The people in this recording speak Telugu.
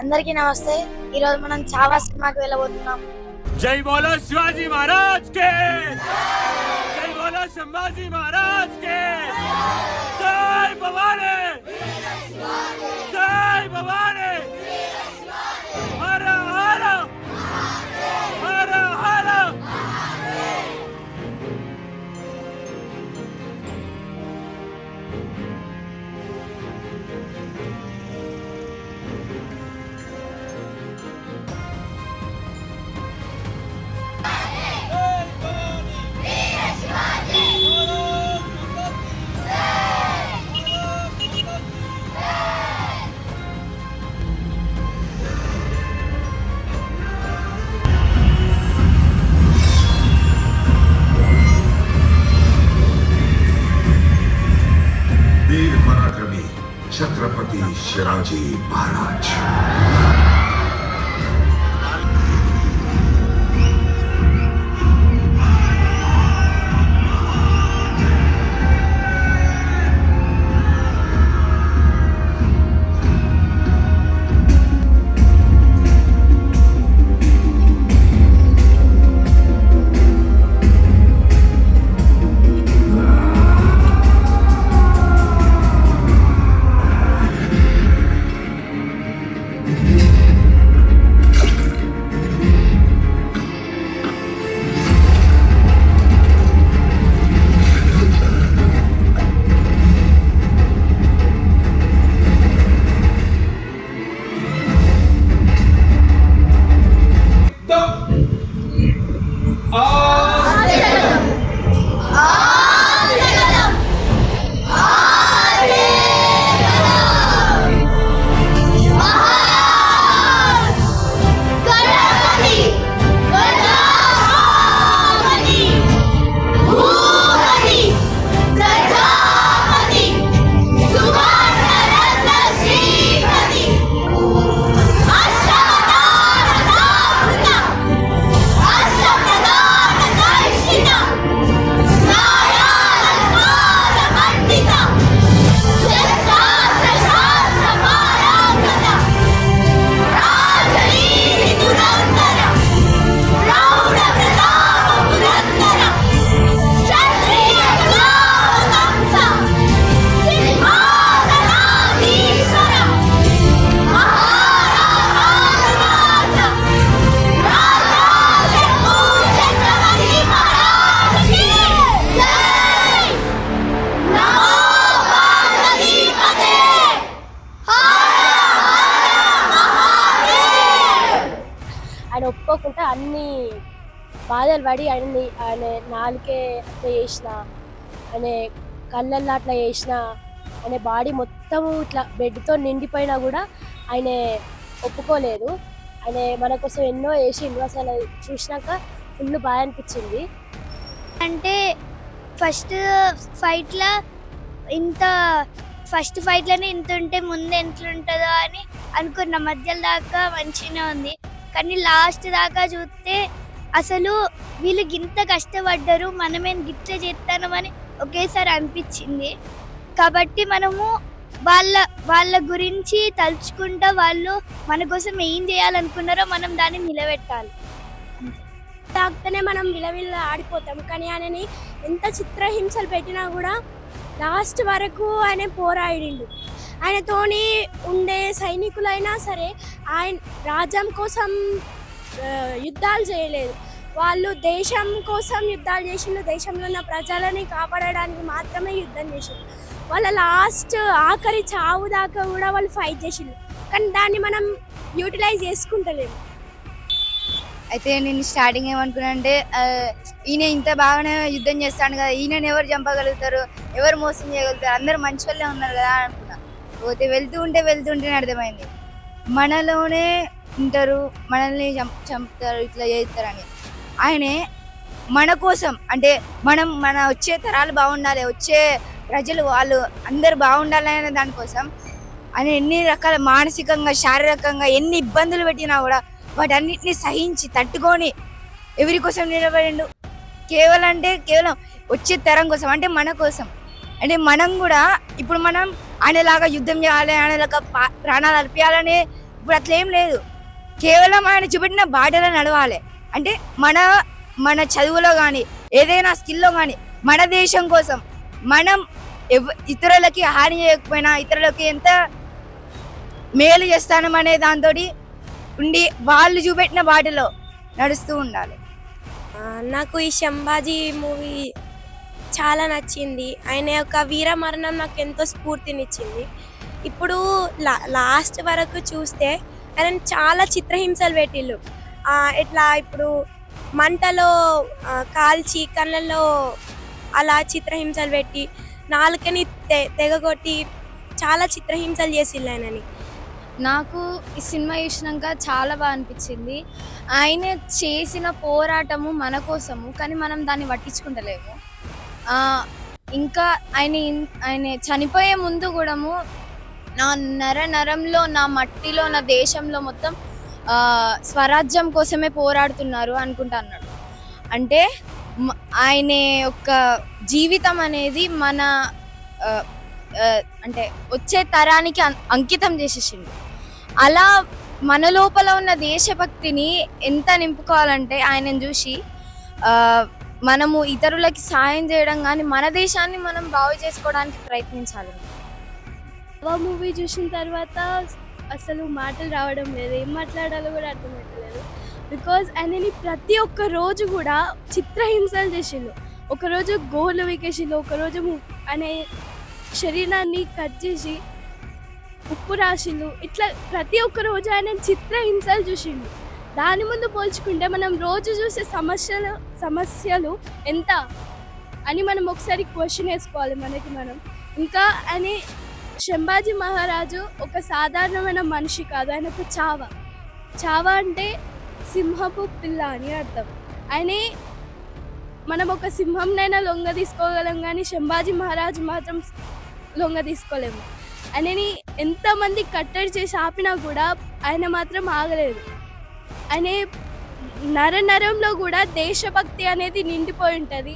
అందరికీ నమస్తే. ఈ రోజు మనం చావా సినిమాకి వెళ్ళబోతున్నాం. జై బోలో శివాజీ మహారాజ్ కే, జై బోలో సంభాజీ మహారాజ్ కే, జై భవానీ, జై భవానీ, హర హర హర హర. वीर पराक्रमी छत्रपति शिवाजी महाराज। ఆయన ఒప్పుకోకుండా అన్ని బాధలు పడి ఆయన నాలుకే అట్లా చేసిన, ఆయన కళ్ళల్లో అట్లా చేసిన, ఆయన బాడీ మొత్తము ఇట్లా బెడ్తో నిండిపోయినా కూడా ఆయన ఒప్పుకోలేదు. ఆయన మన కోసం ఎన్నో చేసిండు. అసలు చూసినాక ఫుల్ బాగా అనిపించింది. అంటే ఫస్ట్ ఫైట్లోనే ఇంత ఉంటే ముందు ఎంత ఉంటుందో అని అనుకున్న. మధ్యలో దాకా మంచిగానే ఉంది, కానీ లాస్ట్ దాకా చూస్తే అసలు వీళ్ళు ఇంత కష్టపడ్డారు, మనమేం గిట్ల చేస్తామని ఒకేసారి అనిపించింది. కాబట్టి మనము వాళ్ళ గురించి తలుచుకుంటా వాళ్ళు మన కోసం ఏం చేయాలనుకున్నారో మనం దాన్ని నిలబెట్టాలి. తాకితేనే మనం విలవిల్ల ఆడిపోతాం, కానీ ఆయనని ఎంత చిత్రహింసలు పెట్టినా కూడా లాస్ట్ వరకు ఆయన పోరాడిండు. ఆయనతోని ఉండే సైనికులైనా సరే ఆయన రాజ్యం కోసం యుద్ధాలు చేయలేదు, వాళ్ళు దేశం కోసం యుద్ధాలు చేసిండు. దేశంలో ఉన్న ప్రజలని కాపాడడానికి మాత్రమే యుద్ధం చేసిండు. వాళ్ళ లాస్ట్ ఆఖరి చావు దాకా కూడా వాళ్ళు ఫైట్ చేసిండు, కానీ దాన్ని మనం యూటిలైజ్ చేసుకుంటలేము. అయితే నేను స్టార్టింగ్ ఏమనుకున్నా అంటే ఈయన ఇంత బాగానే యుద్ధం చేస్తాను కదా, ఈయనని ఎవరు చంపగలుగుతారు, ఎవరు మోసం చేయగలుగుతారు, అందరు మంచి వాళ్ళే ఉన్నారు కదా అనుకున్నా. పోతే వెళ్తుంటేనే అర్థమైంది మనలోనే ఉంటారు, మనల్ని చంపుతారు, ఇట్లా చేస్తారని. ఆయనే మన కోసం అంటే మన వచ్చే తరాలు బాగుండాలి, వచ్చే ప్రజలు వాళ్ళు అందరు బాగుండాలి అనే దానికోసం ఆయన ఎన్ని రకాల మానసికంగా శారీరకంగా ఎన్ని ఇబ్బందులు పెట్టినా కూడా వాటన్నిటిని సహించి తట్టుకొని ఎవరి కోసం నిలబడిండు. కేవలం వచ్చే తరం కోసం, అంటే మన కోసం. అంటే మనం కూడా ఇప్పుడు మనం ఆయనలాగా యుద్ధం చేయాలి, ఆయనలాగా ప్రాణాలు అర్పించాలనే ఇప్పుడు అట్లా ఏం లేదు. కేవలం ఆయన చూపెట్టిన బాటలో నడవాలి. అంటే మన చదువులో కానీ ఏదైనా స్కిల్లో కానీ మన దేశం కోసం మనం ఇతరులకి హాని చేయకపోయినా ఇతరులకి ఎంత మేలు చేస్తానం అనే దాంతో ఉండి వాళ్ళు చూపెట్టిన బాటలో నడుస్తూ ఉండాలి. నాకు ఈ శంభాజీ మూవీ చాలా నచ్చింది. ఆయన యొక్క వీరమరణం నాకు ఎంతో స్ఫూర్తినిచ్చింది. ఇప్పుడు లాస్ట్ వరకు చూస్తే ఆయన చాలా చిత్రహింసలు పెట్టిళ్ళు. ఇట్లా ఇప్పుడు మంటలో కాల్చి కళ్ళల్లో అలా చిత్రహింసలు పెట్టి నాలుకని తెగగొట్టి చాలా చిత్రహింసలు చేసిళ్ళు ఆయనని. నాకు ఈ సినిమా చూసినాక చాలా బాగా అనిపించింది. ఆయన చేసిన పోరాటము మన కోసము, కానీ మనం దాన్ని పట్టించుకుంటలేము. ఇంకా ఆయన చనిపోయే ముందు కూడా నా నరంలో, నా మట్టిలో, నా దేశంలో మొత్తం స్వరాజ్యం కోసమే పోరాడుతున్నారు అనుకుంటా అన్నాడు. అంటే ఆయన యొక్క జీవితం అనేది మన అంటే వచ్చే తరానికి అంకితం చేసేసిండు. అలా మన లోపల ఉన్న దేశభక్తిని ఎంత నింపుకోవాలంటే ఆయనను చూసి మనము ఇతరులకి సాయం చేయడం కానీ మన దేశాన్ని మనం బాగు చేసుకోవడానికి ప్రయత్నించాలి. ఆ మూవీ చూసిన తర్వాత అసలు మాటలు రావడం లేదు, ఏం మాట్లాడాలో కూడా అర్థమవుతలేదు. బికాజ్ ఆయనని ప్రతి ఒక్క రోజు కూడా చిత్రహింసలు చేసిండు. ఒకరోజు గోళ్ళు వీకేసిండు, ఒకరోజు అనే శరీరాన్ని కట్ చేసి ఉప్పు రాసిండు. ఇట్లా ప్రతి ఒక్క రోజు ఆయన చిత్రహింసలు చూసిండు. దాని ముందు పోల్చుకుంటే మనం రోజు చూసే సమస్యలు ఎంత అని మనం ఒకసారి క్వశ్చన్ వేసుకోవాలి మనకి మనం. ఇంకా అని శంభాజీ మహారాజు ఒక సాధారణమైన మనిషి కాదు, ఆయన ఒక చావ అంటే సింహపు పిల్ల అని అర్థం. ఆయన మనం ఒక సింహంనైనా లొంగ తీసుకోగలం కానీ శంభాజీ మహారాజు మాత్రం లొంగ తీసుకోలేము. ఆయనని ఎంతమంది కట్టడి చేసి ఆపినా కూడా ఆయన మాత్రం ఆగలేదు. ఆయన నరంలో కూడా దేశభక్తి అనేది నిండిపోయి ఉంటుంది.